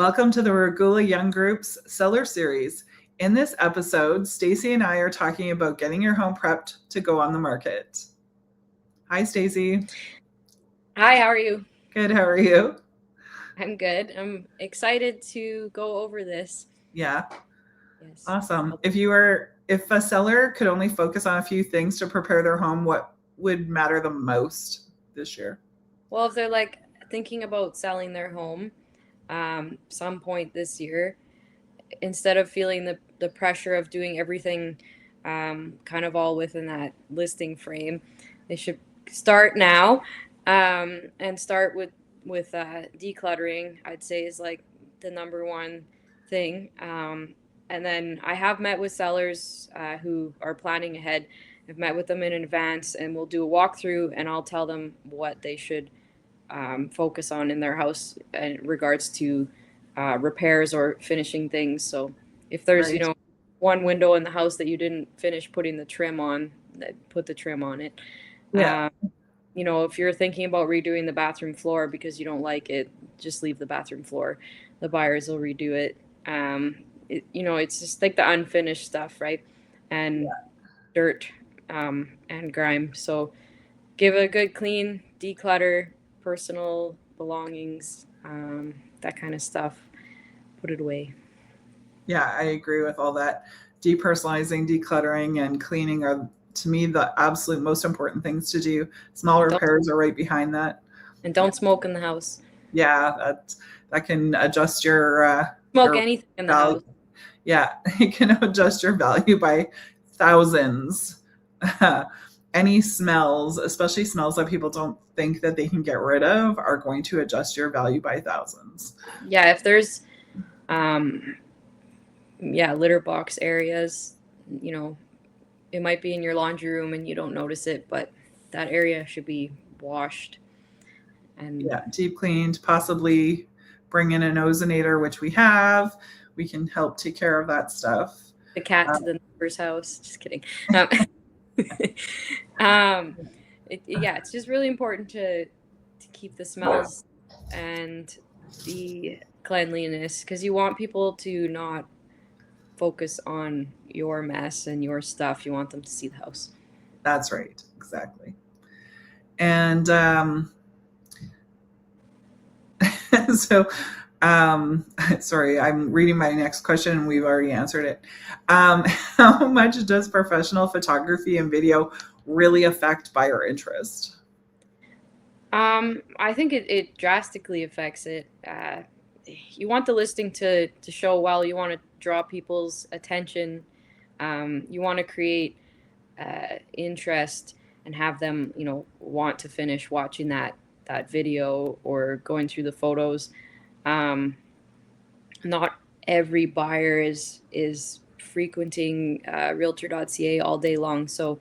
Welcome to the Regula Young Group's Seller Series. In this episode, Stacy and I are talking about getting your home prepped to go on the market. Hi, Stacy. Hi, how are you? Good. How are you? I'm good. I'm excited to go over this. Yeah. Yes. Awesome. If a seller could only focus on a few things to prepare their home, what would matter the most this year? Well, if they're thinking about selling their home some point this year, instead of feeling the pressure of doing everything kind of all within that listing frame, they should start now and start with decluttering. I'd say is like the number one thing. And then I have met with sellers who are planning ahead. I've met with them in advance, and we'll do a walkthrough, and I'll tell them what they should focus on in their house in regards to repairs or finishing things. So if there's Right. one window in the house that you didn't finish putting the trim on, put the trim on it. Yeah. If you're thinking about redoing the bathroom floor because you don't like it, just leave the bathroom floor. The buyers will redo it. It's just like the unfinished stuff, right? And dirt and grime. So give it a good clean, declutter personal belongings, that kind of stuff. Put it away. Yeah, I agree with all that. Depersonalizing, decluttering, and cleaning are, to me, the absolute most important things to do. Small repairs are right behind that. And don't smoke in the house. Yeah, that can adjust your smoke anything in the value. house. Yeah, it can adjust your value by thousands. Any smells, especially smells that people don't think that they can get rid of, are going to adjust your value by thousands. Yeah, if there's litter box areas, it might be in your laundry room and you don't notice it, but that area should be washed and deep cleaned, possibly bring in an ozonator, which we have. We can help take care of that stuff. The cat to the neighbor's house. Just kidding. It's just really important to keep the smells and the cleanliness, because you want people to not focus on your mess and your stuff. You want them to see the house. That's right. Exactly. And sorry, I'm reading my next question and we've already answered it. How much does professional photography and video really affect buyer interest? I think it drastically affects it. You want the listing to show well. You want to draw people's attention. You want to create interest and have them, want to finish watching that video or going through the photos. Not every buyer is frequenting realtor.ca all day long. So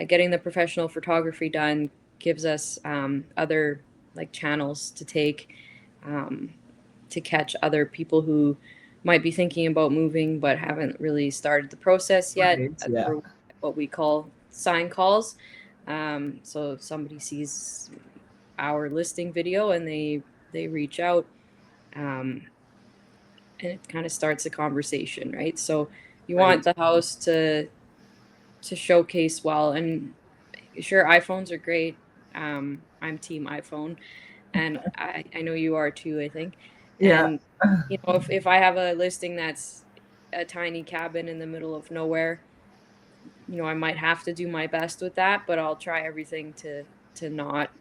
getting the professional photography done gives us other channels to take to catch other people who might be thinking about moving but haven't really started the process yet. Right, yeah. For what we call sign calls. So if somebody sees our listing video and they reach out, and it kind of starts a conversation, right? So you want the house to showcase well. And sure, iPhones are great. I'm team iPhone, and I know you are too, I think. Yeah. And if I have a listing that's a tiny cabin in the middle of nowhere, I might have to do my best with that, but I'll try everything to not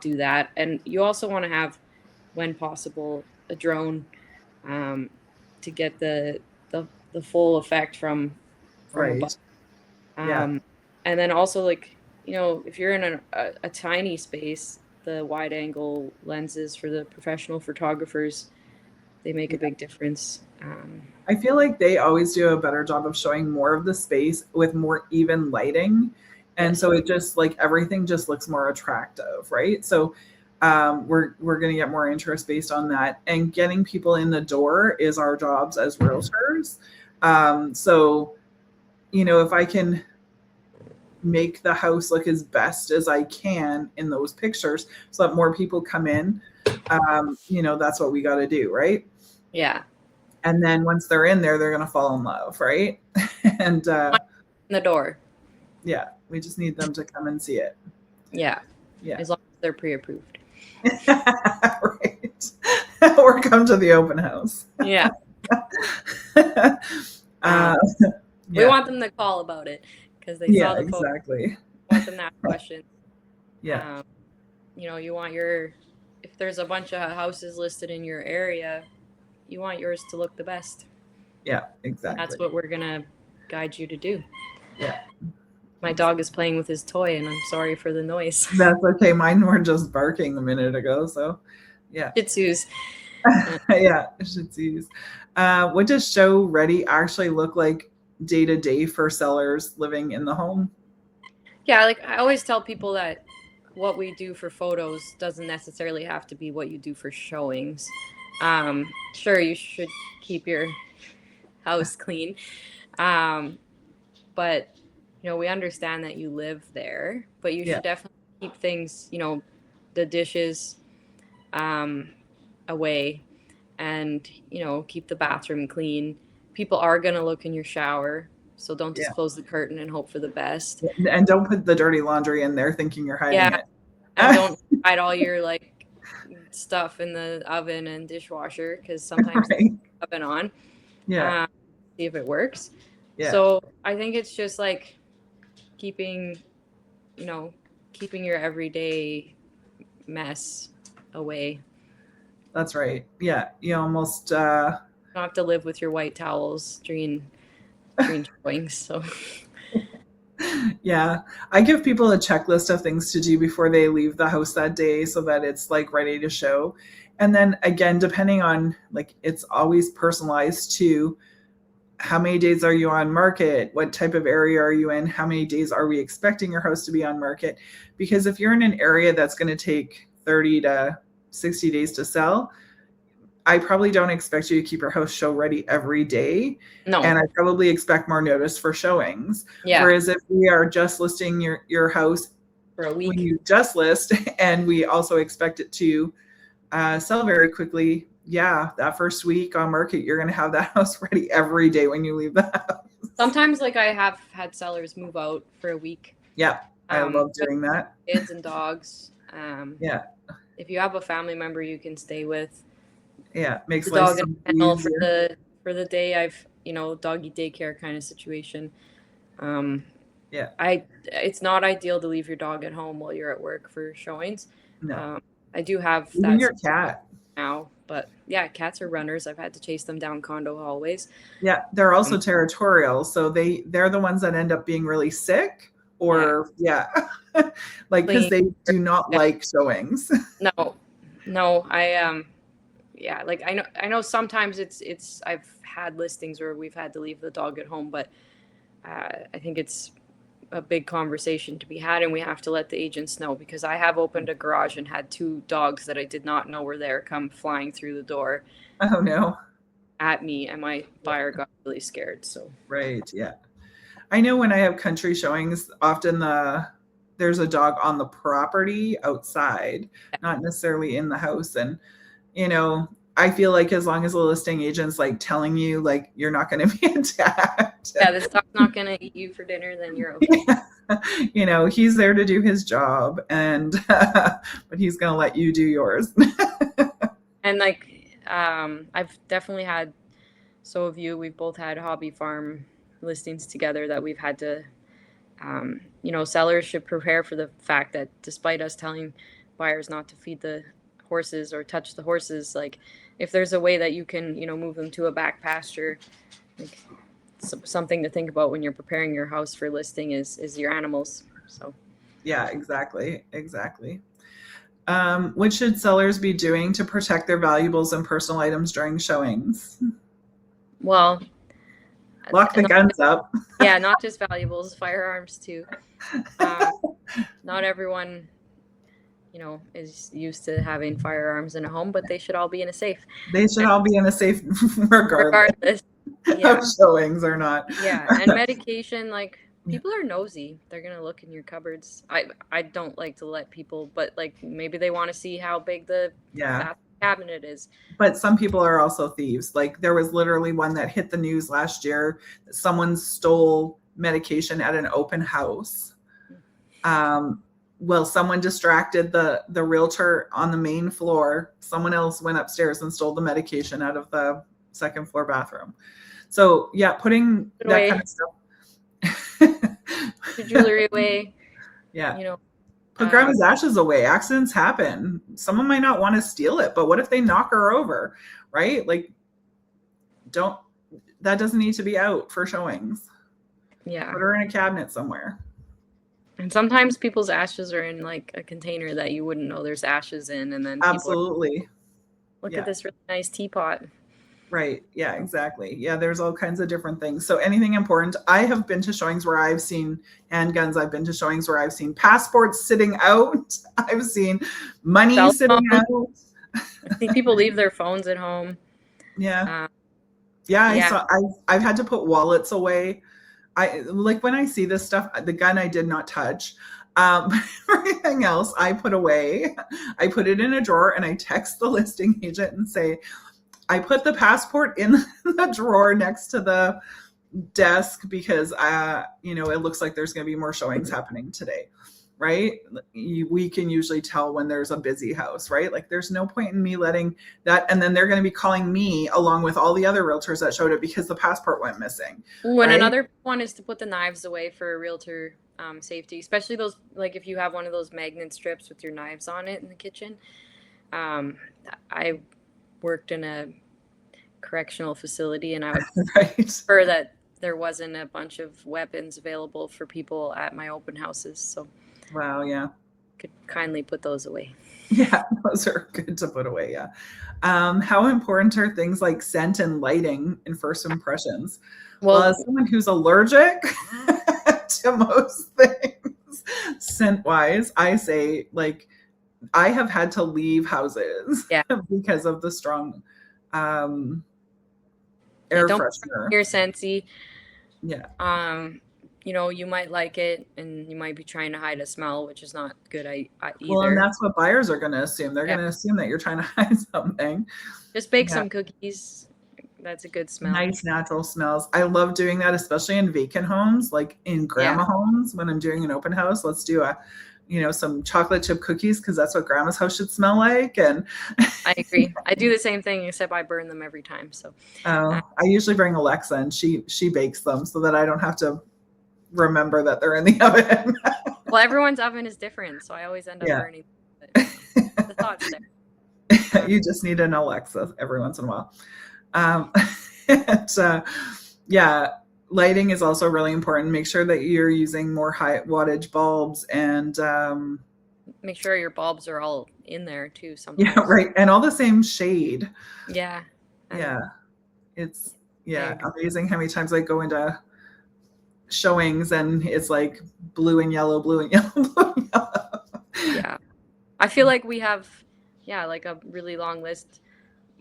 do that. And you also want to have, when possible, a drone to get the full effect from right. And then also, if you're in a tiny space, the wide angle lenses for the professional photographers, they make a big difference. I feel like they always do a better job of showing more of the space with more even lighting. And so it just everything just looks more attractive, right? So we're going to get more interest based on that. And getting people in the door is our jobs as realtors. So, if I can make the house look as best as I can in those pictures so that more people come in, That's what we got to do, right? Yeah. And then once they're in there, they're going to fall in love, right? And In the door. yeah, we just need them to come and see it. Yeah. Yeah. As long as they're pre-approved. Right. Or come to the open house. Yeah. Yeah. We want them to call about it because they saw the photo. Exactly. We want them to ask questions. Yeah. You want if there's a bunch of houses listed in your area, you want yours to look the best. Yeah, exactly. That's what we're going to guide you to do. Yeah. My dog is playing with his toy, and I'm sorry for the noise. That's okay. Mine were just barking a minute ago, so yeah. Shih Tzus. Yeah, Shih Tzus. What does show ready actually look like day to day for sellers living in the home? Yeah, like I always tell people that what we do for photos doesn't necessarily have to be what you do for showings. Sure, you should keep your house clean, but we understand that you live there, but you should definitely keep things, the dishes away, and keep the bathroom clean. People are going to look in your shower, so don't just close the curtain and hope for the best. And don't put the dirty laundry in there thinking you're hiding it. And don't hide all your stuff in the oven and dishwasher, because sometimes right. Oven on. Yeah. See if it works. Yeah. So I think it's just keeping your everyday mess away. That's right. Yeah. You almost you don't have to live with your white towels during showings. So yeah, I give people a checklist of things to do before they leave the house that day so that it's ready to show. And then again, depending on it's always personalized to how many days are you on market? What type of area are you in? How many days are we expecting your house to be on market? Because if you're in an area that's going to take 30 to 60 days to sell, I probably don't expect you to keep your house show ready every day. No. And I probably expect more notice for showings. Yeah. Whereas if we are just listing your house for a week, when you just list, and we also expect it to sell very quickly, that first week on market, you're going to have that house ready every day when you leave the house. Sometimes I have had sellers move out for a week. Yeah. I love doing that. Kids and dogs. Yeah. If you have a family member you can stay with. Yeah, makes the dog in the kennel for the day. I've doggy daycare kind of situation. Yeah. It's not ideal to leave your dog at home while you're at work for showings. No. I do have that. Your cat now, but yeah, cats are runners. I've had to chase them down condo hallways. Yeah, they're also territorial, so they're the ones that end up being really sick, or because they do not like showings. No, I know sometimes it's I've had listings where we've had to leave the dog at home, but I think it's a big conversation to be had, and we have to let the agents know, because I have opened a garage and had 2 dogs that I did not know were there come flying through the door. Oh no. At me, and my buyer got really scared. So right, yeah. I know when I have country showings, often there's a dog on the property outside, not necessarily in the house, and I feel like as long as the listing agent's telling you you're not going to be attacked. Yeah, this dog's not going to eat you for dinner, then you're okay. Yeah. He's there to do his job, and but he's going to let you do yours. And I've definitely had, so have you, we've both had hobby farm listings together that we've had to, sellers should prepare for the fact that despite us telling buyers not to feed the horses or touch the horses, if there's a way that you can move them to a back pasture, something to think about when you're preparing your house for listing is your animals. So yeah, exactly. What should sellers be doing to protect their valuables and personal items during showings? Well, lock the guns up. Yeah, not just valuables, firearms too. Not everyone is used to having firearms in a home, but they should all be in a safe. They should all be in a safe regardless of showings or not. Yeah, and medication, People are nosy. They're gonna look in your cupboards. I don't like to let people, but like maybe they want to see how big the Yeah. bathroom cabinet is. But some people are also thieves. Like there was literally one that hit the news last year. Someone stole medication at an open house. Well, someone distracted the realtor on the main floor. Someone else went upstairs and stole the medication out of the second floor bathroom. So yeah, putting Put that away kind of stuff. the jewelry away. Yeah. You know, Put grandma's ashes away. Accidents happen. Someone might not want to steal it, but what if they knock her over, right? Like, that doesn't need to be out for showings. yeah. Put her in a cabinet somewhere. And sometimes people's ashes are in like a container that you wouldn't know there's ashes in, and then Absolutely. look at this really nice teapot. Right. Yeah, exactly. Yeah, there's all kinds of different things. So anything important. I have been to showings where I've seen handguns. I've been to showings where I've seen passports sitting out. I've seen money sitting out. I think people leave their phones at home. Yeah. Yeah. I've had to put wallets away. I like when I see this stuff, the gun I did not touch. Everything else I put away. I put it in a drawer and I text the listing agent and say, I put the passport in the drawer next to the desk because, it looks like there's going to be more showings happening today, right? We can usually tell when there's a busy house, right? Like there's no point in me letting that. And then they're going to be calling me along with all the other realtors that showed it because the passport went missing. When another one is to put the knives away for realtor safety, especially those, like if you have one of those magnet strips with your knives on it in the kitchen. I worked in a correctional facility, and I would prefer that there wasn't a bunch of weapons available for people at my open houses. So, wow, yeah, could kindly put those away. Yeah, those are good to put away. Yeah. How important are things like scent and lighting in first impressions? Well, as someone who's allergic to most things, scent-wise, I say like I have had to leave houses because of the strong air freshener. You're scentsy. Yeah. You might like it and you might be trying to hide a smell, which is not good either. Well, and that's what buyers are going to assume. They're going to assume that you're trying to hide something. Just bake some cookies. That's a good smell. Nice natural smells. I love doing that, especially in vacant homes, like in grandma homes. When I'm doing an open house, let's do some chocolate chip cookies because that's what grandma's house should smell like. And I agree. I do the same thing, except I burn them every time. So I usually bring Alexa and she bakes them so that I don't have to remember that they're in the oven. Well, everyone's oven is different, so I always end up burning. The thought's there. You just need an Alexa every once in a while. Lighting is also really important. Make sure that you're using more high wattage bulbs and make sure your bulbs are all in there too. Sometimes. Yeah, right. And all the same shade. Yeah. It's amazing how many times I go into showings and it's like blue and yellow, blue and yellow, blue and yellow. Yeah. I feel like we have like a really long list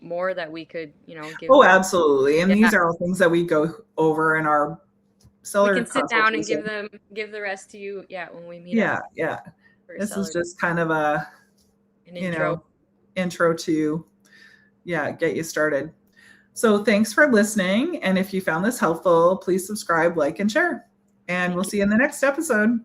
more that we could, give. Oh, absolutely. And these are all things that we go over in our seller. We can sit down and give the rest to you. Yeah. When we meet. Yeah. This is just kind of an intro to, get you started. So thanks for listening. And if you found this helpful, please subscribe, like, and share. And we'll see you in the next episode.